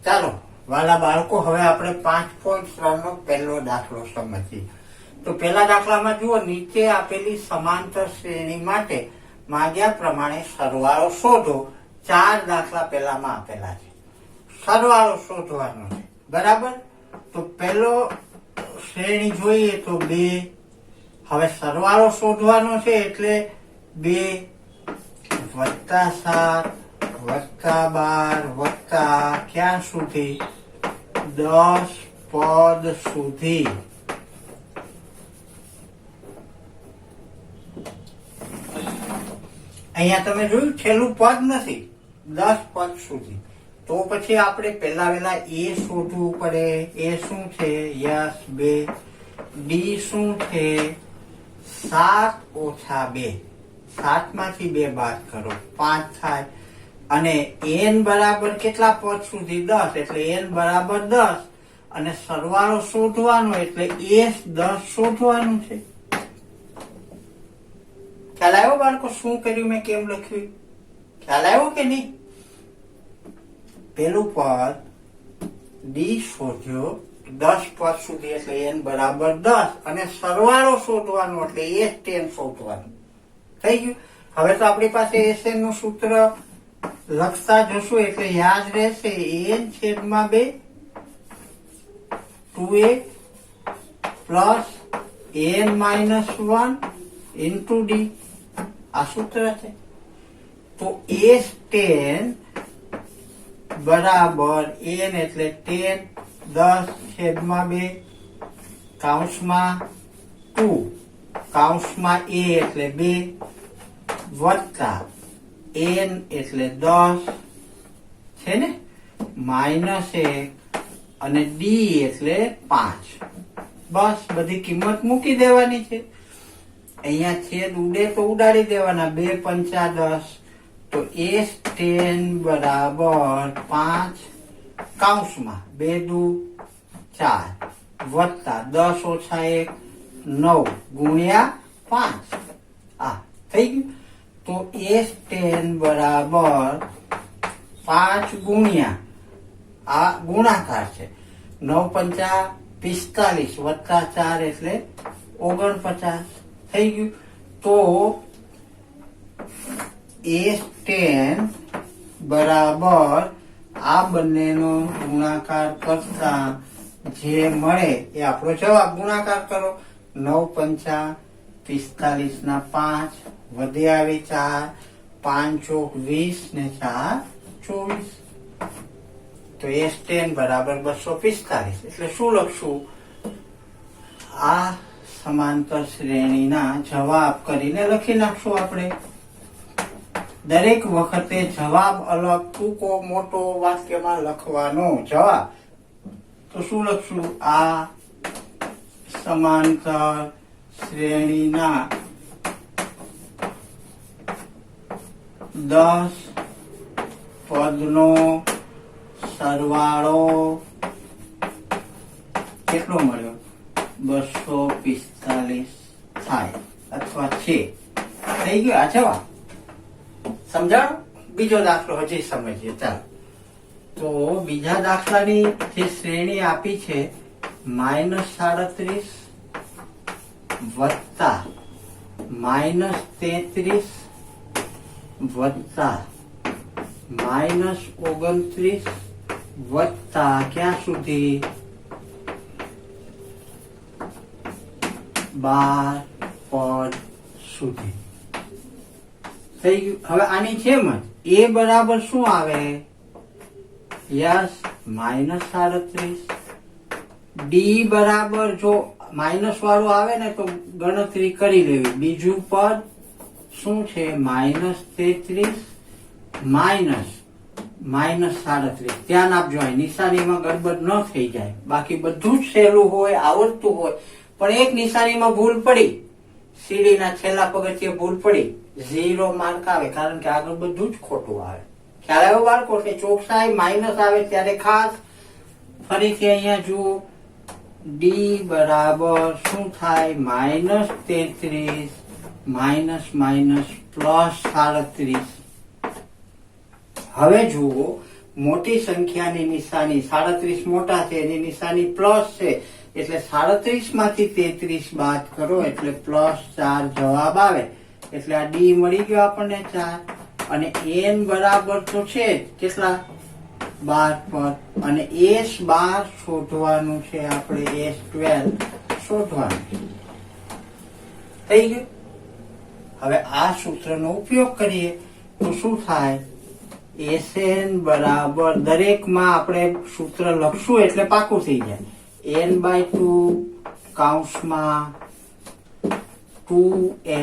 ચાલો વાલા બાળકો, હવે આપણે 5.3 નો પહેલો દાખલો સમજીએ. તો પહેલા દાખલામાં જુઓ, નીચે આપેલી સમાંતર શ્રેણી માટે માંગ્યા પ્રમાણે સરવાળો શોધો. 4 દાખલા પહેલામાં આપેલા છે, સરવાળો શોધવાનો છે, બરાબર. તો પહેલો શ્રેણી જોઈએ તો 2. હવે સરવાળો શોધવાનો છે એટલે 2 વત્તા 7 વત્તા 12 વત્તા ક્યાં સુધી 10 પદ સુધી. અહીંયા તમે જોયું છેલ્લું પદ નથી, 10 પદ સુધી. તો પછી આપણે પહેલા વેલા એ શોધવું પડે. એ શું છે? યસ 2. ડી શું છે? 7 ઓછા 2. 7 માંથી 2 બાદ કરો, 5 થાય. અને n બરાબર કેટલા પદ સુધી? 10. એટલે n બરાબર 10. અને સરવાળો શોધવાનો એટલે s 10 શોધવાનું છે. ખ્યાલ આવ્યો બાળકો? શું કર્યું મેં, કેમ લખ્યું? ખ્યાલ આવ્યો કે નહીં? પેલું પદ ડી શોધ્યો 10 પદ સુધી એટલે n બરાબર 10. અને સરવાળો શોધવાનો એટલે s 10 શોધવાનું. થઈ ગયું. હવે તો આપણી પાસે SN નું સૂત્ર લખતા જશું એટલે યાદ રહેશે. n છેદમાં 2 2a plus n minus 1 into D. આ સૂત્ર છે. તો s 10 બરાબર n એટલે 10 10 છેદમાં 2 કૌંસમાં 2 કૌંસમાં a એટલે 2 વત્તા n એટલે 10 છે ને, માઇનસ 1 અને d એટલે 5. બસ બધી કિંમત મૂકી દેવાની છે. અહીંયા છેદ ઉડે તો ઉડાડી દેવાના. 2 પંચા 10. તો s 10 બરાબર 5 કૌંસમાં 2 દુ 4 વત્તા 10 ઓછા 1 9 ગુણ્યા 5. આ થઈ ગયું. તો s 10 બરાબર 5 ગુણ્યા, આ ગુણાકાર છે, 9 પંચા 45 વત્તા 4 એટલે 49 થઈ ગયું. તો s 10 બરાબર આ બંનેનો ગુણાકાર કરતા જે મળે એ આપણો જવાબ. ગુણાકાર કરો. 9 પંચા 45 ના 5 વધે આવી 4 5 ચોક 20 ને 4 24. તો s 10 બરાબર 245. એટલે શું લખશું? આ સમાંતર શ્રેણીના જવાબ કરીને લખી નાખશું આપણે. દરેક વખતે જવાબ અલગ ટૂંકો મોટો વાક્યમાં લખવાનો જવાબ. તો શું લખશું? આ સમાંતર શ્રેણીના 10 પદનો સરવાળો કેટલો મળ્યો? 245 થાય અથવા છે. થઈ ગયો આ જવાબ. સમજાણો? બીજો દાખલો હજી સમજીએ. ચાલો. તો બીજા દાખલાની જે શ્રેણી આપી છે -37 વત્તા -33 વત્તા -29 વત્તા ક્યાં સુધી 12 પદ સુધી. થઈ ગયું. હવે આની જેમ જ a બરાબર શું આવે? યસ -37. d બરાબર જો માઇનસ વાળું આવે ને તો ગણતરી કરી લેવી. બીજું પદ શું છે? -33 -37. ધ્યાન આપજો, નિશાનીમાં ગડબડ ન થઈ જાય. બાકી બધું જ સહેલું હોય, આવડતું હોય, પણ એક નિશાનીમાં ભૂલ પડી, સીડીના છેલ્લા પગથિયે ભૂલ પડી, 0 માર્ક આવે. કારણ કે આગળ બધું જ ખોટું આવે. ખ્યાલ આવ્યો બાળકો? એટલે ચોકસાઈ માઇનસ આવે ત્યારે ખાસ. ફરીથી અહીંયા જુઓ, d બરાબર શું થાય? -33 પ્લસ 37. હવે જુઓ મોટી સંખ્યાની નિશાની 37 મોટા છે એની નિશાની પ્લસ છે એટલે 37 માંથી 33 બાદ કરો એટલે +4 જવાબ આવે એટલે આ ડી મળી ગયો આપણને 4 અને n બરાબર તો છે જ કેટલા 12 પર અને S12 શોધવાનું છે આપણે S12 શોધવાનું થઈ ગયું હવે આ સૂત્રનો ઉપયોગ કરીએ તો શું થાય Sn બરાબર દરેકમાં આપણે સૂત્ર લખશું એટલે પાકું થઈ જાય n/2 કૌંસમાં 2a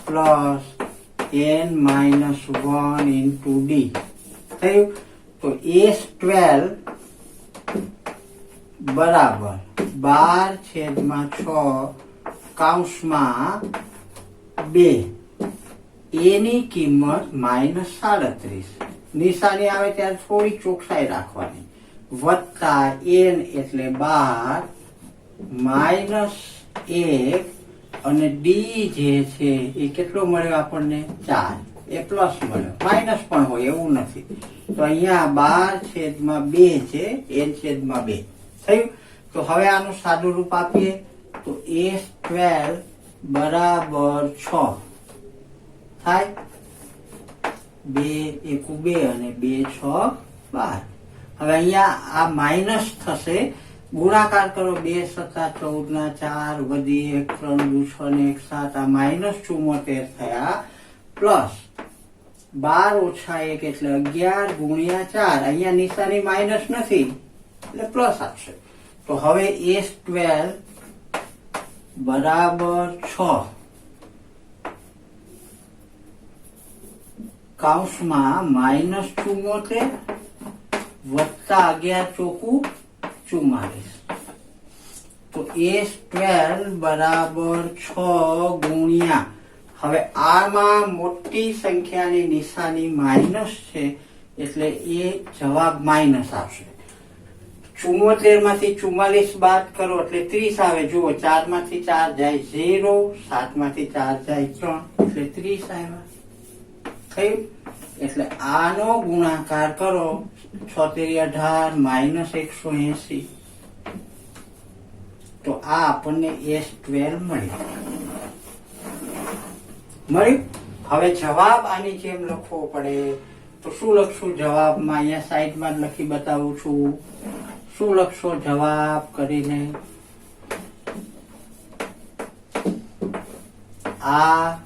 plus n-1 into d થયું તો S12 બરાબર 12/6 કૌંસમાં 2 એની કિંમત -37 નિશાની આવે ત્યારે થોડી ચોકસાઈ રાખવાની વત્તા n એટલે 12 -1 અને ડી જે છે એ કેટલો મળ્યો આપણને 4 એ પ્લસ મળ્યો માઇનસ પણ હોય એવું નથી તો અહીંયા 12/2 છે n/2 થયું તો હવે આનું સાદું રૂપ આપીએ તો S12 બરાબર 6 થાય 2 × 2 અને 2 × 6 12 હવે અહીંયા આ માઇનસ થશે ગુણાકાર કરો 2 × 7 = 14 વધી 1 3 2 6 ને 1 7 આ -74 થયા પ્લસ 12 - 1 એટલે 11 × 4 અહીંયા નિશાની માઇનસ નથી એટલે પ્લસ આવશે તો હવે S12 બરાબર 6 કૌંસમાં -74 વત્તા 11 ચોકું 44 તો S12 બરાબર 6 ગુણ્યા હવે આમાં મોટી સંખ્યાની નિશાની માઇનસ છે એટલે એ જવાબ માઇનસ આવશે 74 માંથી 44 બાદ કરો એટલે 30 આવે જુઓ 4 માંથી 4 જાય 0 7 માંથી 4 જાય 3 એટલે 30 આવ્યા થયું એટલે આનો ગુણાકાર કરો 36 18 -180 તો આ આપણને S12 મળ્યું હવે જવાબ આની જેમ લખવો પડે તો શું લખશું જવાબમાં અહીંયા સાઈડમાં જ લખી બતાવું છું શું લખશો જવાબ કરીને આ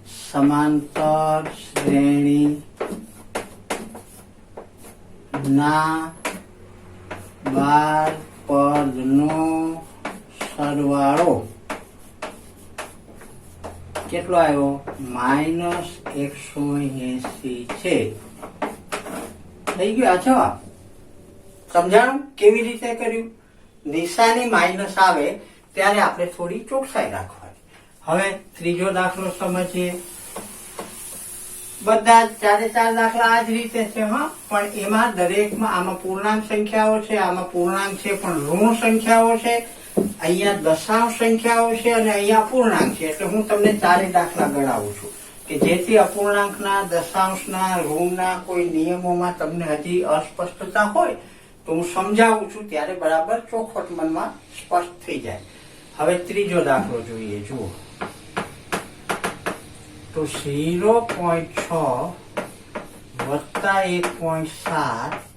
સમાંતર શ્રેણી ના 12 પદનો સરવાળો કેટલો આવ્યો -180 છે થઈ ગયું આ જવાબ સમજાણું કેવી રીતે કર્યું નિશાની માઇનસ આવે ત્યારે આપણે થોડી ચોકસાઈ રાખવાની હવે ત્રીજો દાખલો સમજીએ બધા ચારે ચાર દાખલા આ જ રીતે છે હા પણ એમાં દરેકમાં આમાં પૂર્ણાંક સંખ્યાઓ છે આમાં પૂર્ણાંક છે પણ ઋણ સંખ્યાઓ છે અહીંયા દશાંશ સંખ્યાઓ છે અને અહીંયા અપૂર્ણાંક છે એટલે હું તમને ચારે દાખલા ગણાવું છું કે જેથી અપૂર્ણાંકના દશાંશના ઋણના કોઈ નિયમોમાં તમને હજી અસ્પષ્ટતા હોય તો હું સમજાવું છું ત્યારે બરાબર ચોખવટ મનમાં સ્પષ્ટ થઈ જાય હવે ત્રીજો દાખલો જોઈએ જુઓ તો 0.6 વત્તા 1.7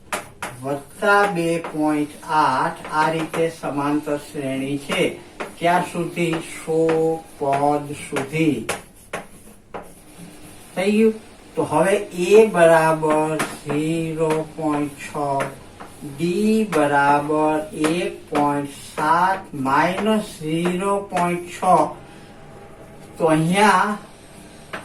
વત્તા 2.8 આ રીતે સમાંતર શ્રેણી છે ક્યાં સુધી 100 પદ સુધી થઈ ગયું તો હવે a બરાબર 0.6 ડી બરાબર 1.7 માઇનસ 0.6 તો અહીંયા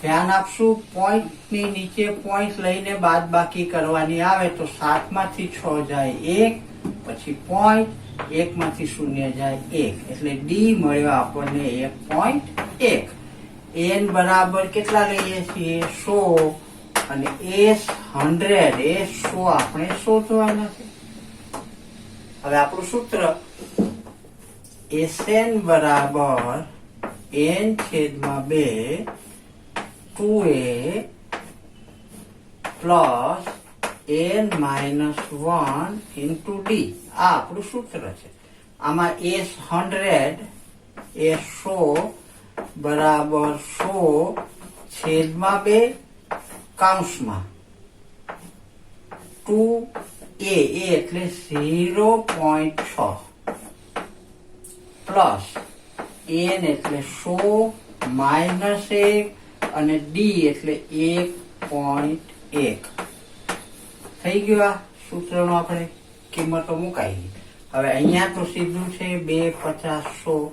ધ્યાન આપશું પોઈન્ટ ની નીચે પોઈન્ટ લઈને બાદ બાકી કરવાની આવે તો 7 માંથી 6 જાય 1 પછી પોઈન્ટ 1 માંથી 0 જાય 1 એટલે ડી મળ્યો આપણને 1.1 n બરાબર કેટલા લઈએ છીએ 100 અને s 100 એ 100 આપણે શોધવાના છે હવે આપણું સૂત્ર Sn બરાબર n/2 2a plus n-1 into d. આ આપણું સૂત્ર છે. આમાં s 100 એ 100 બરાબર 100 છેદમાં 2 કૌંસમાં 2a એટલે 0.6 પ્લસ n એટલે 100 માઇનસ 1 અને d એટલે 1.1 થઈ ગયું. આ સૂત્રનો આપણે કિંમતો મુકાઈ. હવે અહીંયા તો સીધું છે 2 50 100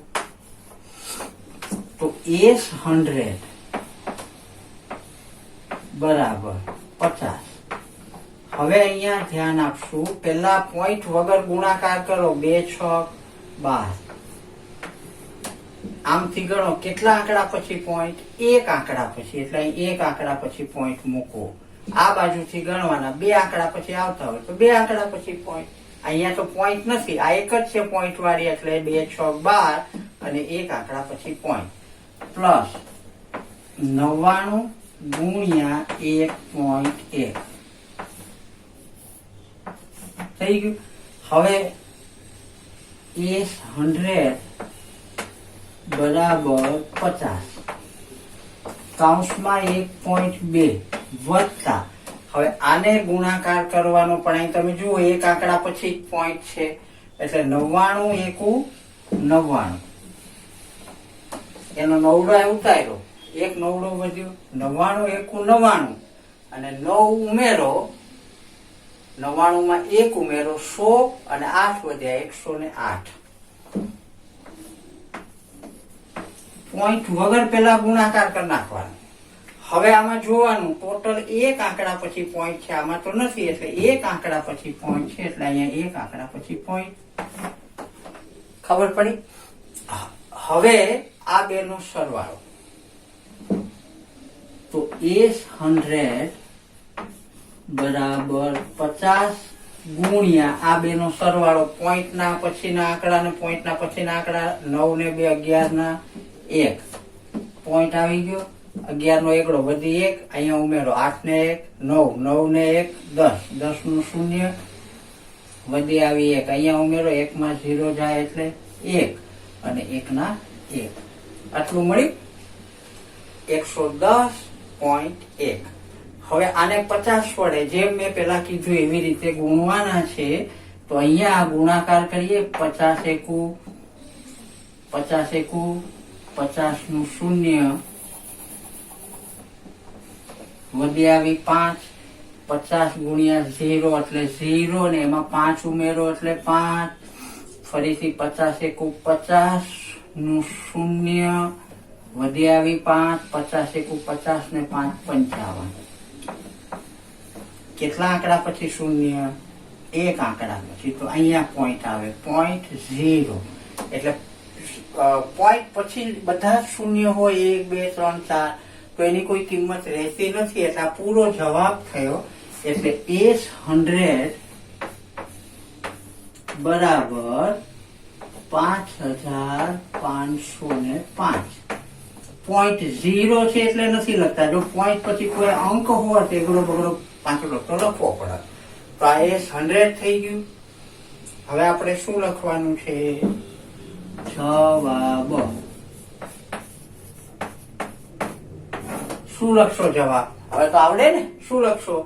તો s 100 બરાબર 50. હવે અહીંયા ધ્યાન આપશું, પેલા પોઈન્ટ વગર ગુણાકાર કરો. 2 6 12. આમથી ગણો કેટલા આંકડા પછી પોઈન્ટ? એક આંકડા પછી. એટલે એક આંકડા પછી પોઈન્ટ મૂકો. આ બાજુથી ગણવાના 2 આંકડા પછી આવતા હોય તો 2 આંકડા પછી પોઈન્ટ. અહીંયા તો પોઈન્ટ નથી, આ એક જ છે પોઈન્ટ વાળી, એટલે 2 6 12 અને એક આંકડા પછી પોઈન્ટ પ્લસ 99 ગુણ્યા 1.1 થઈ ગયું. હવે s 100 બરાબર 50 કૌંસમાં 1.2 વત્તા, હવે આને ગુણાકાર કરવાનો, પણ અહીં તમે જુઓ એક આંકડા પછી પોઈન્ટ છે એટલે 99 એકુ 99 એનો 9 ઉતાર્યો, એક 9 વધ્યો, 99 એકુ 99 અને 9 ઉમેરો, 99 માં 1 ઉમેરો 100 અને 8 વધ્યા 108. પોઈન્ટ વગર પેલા ગુણાકાર કરી નાખવાનો. હવે આમાં જોવાનું ટોટલ એક આંકડા પછી પોઈન્ટ છે, આમાં તો નથી એટલે એક આંકડા પછી પોઈન્ટ છે એટલે અહીંયા એક આંકડા પછી પોઈન્ટ. ખબર પડી? હવે આ બે નો સરવાળો તો s 100 બરાબર 50 ગુણ્યા આ બે નો સરવાળો પોઈન્ટ ના પછીના આંકડા ને પોઈન્ટ ના પછીના આંકડા 9 ને 2 11 ના 1 પોઈન્ટ આવી ગયો. 11 નો એકડો વધી 1, અહીંયા ઉમેરો 8 ને 1 9 9 ને 1 10 10 નું 0 વધી આવી 1, અહીંયા ઉમેરો 1 માં 0 જાય એટલે 1 અને 1 ના 1. આટલું મળ્યું 110.1. હવે આને 50 વડે જેમ મેં પેલા કીધું એવી રીતે ગુણવાના છે. તો અહીંયા ગુણાકાર કરીએ. 50 એકુ 50 નું 0 વધી આવી 5, 50 ગુણ્યા 0 એટલે 0 ને એમાં 5 ઉમેરો એટલે 5, ફરીથી 50 એકુ 50 નું 0 વધી આવી 5, 50 એકુ 50 ને 5 55. કેટલા આંકડા પછી 0? એક આંકડા પછી. તો અહીંયા પોઈન્ટ આવે, પોઈન્ટ 0 એટલે પોઈન્ટ પછી બધા શૂન્ય હોય 1 2 3 4 તો એની કોઈ કિંમત રહેતી નથી. એટલે આ પૂરો જવાબ થયો. એટલે s 100 બરાબર 5505. પોઈન્ટ 0 છે એટલે નથી લખતા. જો પોઈન્ટ પછી કોઈ અંક હોત એગડો બગડો પાંચડો તો લખવો પડે. તો આ s 100 થઈ ગયું. હવે આપણે શું લખવાનું છે? જવાબ. શું લખશો જવાબ? હવે તો આવડે ને. શું લખશો?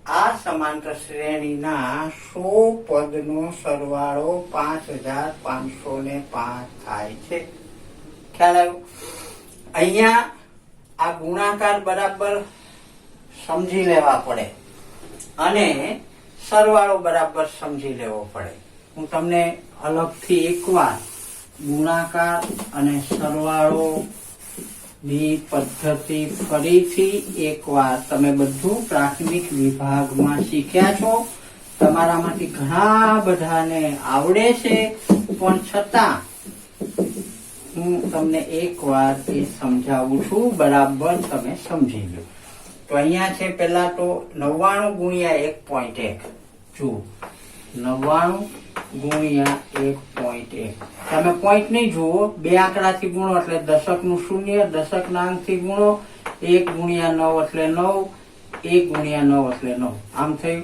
આ સમાંતર શ્રેણીના 100 પદનો સરવાળો 5505 થાય છે. ખ્યાલ આવ્યો? અહીંયા આ ગુણાકાર બરાબર સમજી લેવા પડે અને સરવાળો બરાબર સમજી લેવો પડે. હું તમને અલગથી એકવાર ગુણાકાર અને સરવાળો ની પદ્ધતિ ફરીથી એકવાર, તમે બધું પ્રાથમિક વિભાગમાં શીખ્યા છો, તમારામાંથી ઘણા બધાને આવડે છે, પણ છતાં હું તમને એકવાર એ સમજાવું છું, બરાબર તમે સમજી લો. તો અહીંયા છે પેલા તો 99 ગુણ્યા 1.1. જુઓ 99 ગુણ્યા 1.1. તમે પોઈન્ટ નહીં જુઓ, બે આંકડાથી ગુણો એટલે દશક નું 0, દશક ના અંક થી ગુણો, 1 ગુણ્યા 9 એટલે 9, 1 ગુણ્યા 9 એટલે 9. આમ થયું.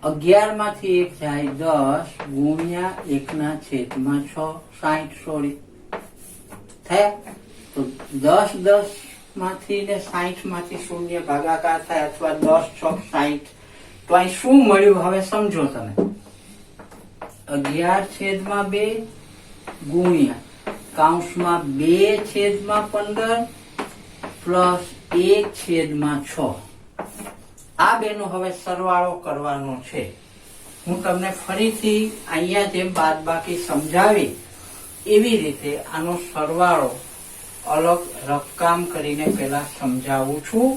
11 માંથી 1 જાય 10 ગુણ્યા 1/6 60 સોરી થયા. તો 10 માંથી ને 60 માંથી શૂન્ય ભાગાકાર થાય અથવા 10 6 60. તો અહીં શું મળ્યું હવે સમજો તમે. 11/2 ગુણ્યા કૌંસમાં 2/15 પ્લસ 1/6. આ બેનો હવે સરવાળો કરવાનો છે. હું તમને ફરીથી અહીંયા જેમ બાદબાકી સમજાવી એવી રીતે આનો સરવાળો અલગ રફકામ કરીને પેલા સમજાવું છું.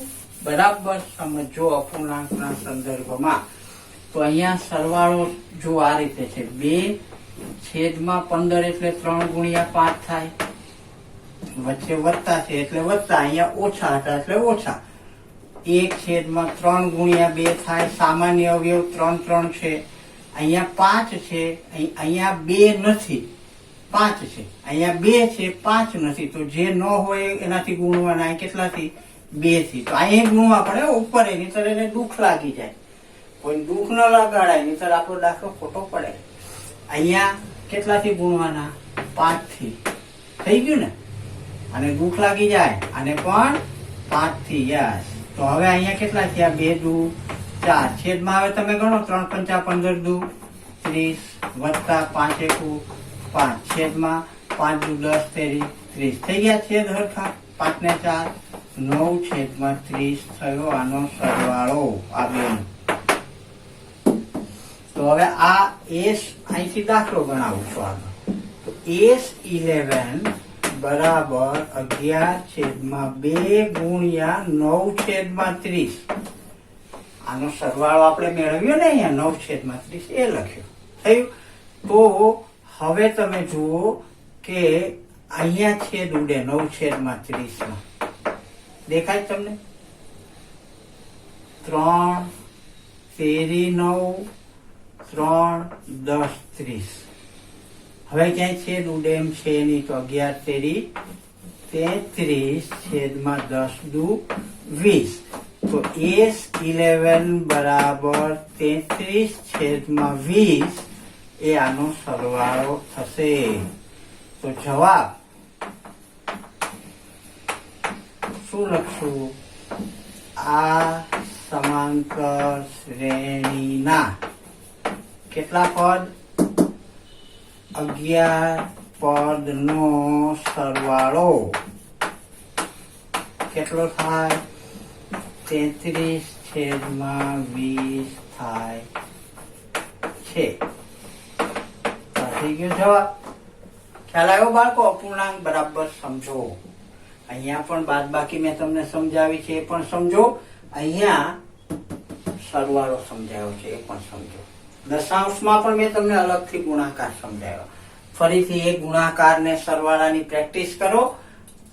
બરાબર સમજો અપૂર્ણાંકના સંદર્ભમાં. તો અહીંયા સરવાળો જો આ રીતે છે. 2/15 એટલે 3 ગુણ્યા 5 થાય. વચ્ચે વત્તા છે એટલે વત્તા, અહીંયા ઓછા હતા એટલે ઓછા. 1/3 ગુણ્યા 2 થાય. સામાન્ય અવયવ 3 3 છે. અહીંયા 5 છે, અહીંયા 2 નથી, 5 છે. અહીંયા 2 છે, 5 નથી. તો જે ન હોય એનાથી ગુણવાના. કેટલાથી? 2 થી. તો અહીંયા ગુણવા પડે ઉપર, નહીંતર એને દુઃખ લાગી જાય. કોઈ દુઃખ ન લગાડાય, નહીંતર આપણો દાખલો ખોટો પડે. અહીંયા કેટલાથી ગુણવાના? 5 થી. થઈ ગયું ને? અને દુઃખ લાગી જાય. અને પણ 5 થી. યસ. તો હવે અહીંયા કેટલા થયા? 2 દુ 4. છેદમાં હવે તમે ગણો. 3 5 15 દુ 30 વત્તા 5 એકુ 5. છેદમાં 5 દુ 10 30 30 થઈ ગયા. છેદ હરખા. 5 ને 4 9/30 થયો આનો સરવાળો. આ બેનો. તો હવે આ એસ અહીંથી દાખલો ગણાવું છું આગળ. તો S11 બરાબર 11/2 ગુણ્યા 9/30. આનો સરવાળો આપણે મેળવ્યો ને અહીંયા 9/30 એ લખ્યો. થયું. તો હવે તમે જુઓ કે અહીંયા છેદ ઉડે 9/30 માં. દેખાય તમને? 3 તેરી 9 3 10 30. હવે ક્યાંય છેદ ઉડે એમ છે નહીં. તો 11 તેરી 33 છેદમાં 10 દુ 20. તો S11 બરાબર 33 છેદમાં 20 એ આનો સરવાળો થશે. તો જવાબ શું લખશું? આ સમાંતર શ્રેણીના કેટલા પદ? 11 પદ નો સરવાળો કેટલો થાય? 33 છેદમાં 20 થાય છે. થઈ ગયો જવાબ. ખ્યાલ આવ્યો બાળકો? અપૂર્ણાંક બરાબર સમજો. અહીંયા પણ બાદબાકી મેં તમને સમજાવી છે એ પણ સમજો. અહીંયા સરવાળો સમજાયો છે એ પણ સમજો. દશાંશમાં પણ મેં તમને અલગથી ગુણાકાર સમજાવ્યો. ફરીથી એ ગુણાકાર ને સરવાળાની પ્રેક્ટિસ કરો.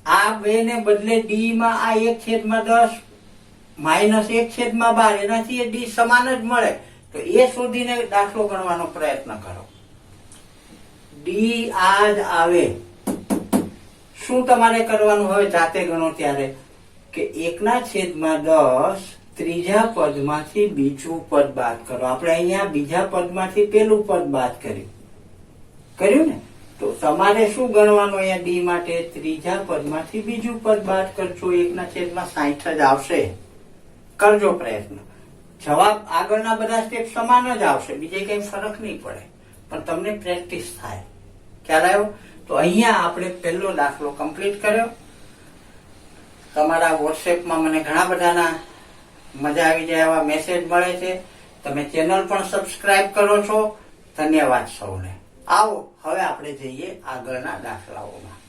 આ બે ને બદલે ડી માં આ 1/10 માઇનસ 1/12 એનાથી ડી સમાન જ મળે. તો એ શોધીને દાખલો ગણવાનો પ્રયત્ન કરો. ડી આ જ આવે. શું તમારે કરવાનું હવે જાતે ગણો ત્યારે કે 1/10 ત્રીજા પદમાંથી બીજું પદ બાદ કરો. આપણે અહીંયા બીજા પદમાંથી પેલું પદ બાદ કર્યું ને? તો તમારે શું ગણવાનું અહીંયા ડી માટે? ત્રીજા પદમાંથી બીજું પદ બાદ કરજો. 1/60 જ આવશે. કરજો પ્રયત્ન. જવાબ આગળના બધા સ્ટેપ સમાન જ આવશે. બીજે કઈ ફરક નહીં પડે. પણ તમને પ્રેક્ટિસ થાય. ખ્યાલ આવ્યો? તો અહીંયા આપણે પહેલો દાખલો કમ્પ્લીટ કર્યો. તમારા વોટ્સએપમાં મને ઘણા બધાના મજા આવી જાય એવા મેસેજ મળે છે. તમે ચેનલ પણ સબસ્ક્રાઇબ કરો છો. ધન્યવાદ સૌને. આવો હવે આપણે જઈએ આગળના દાખલાઓમાં.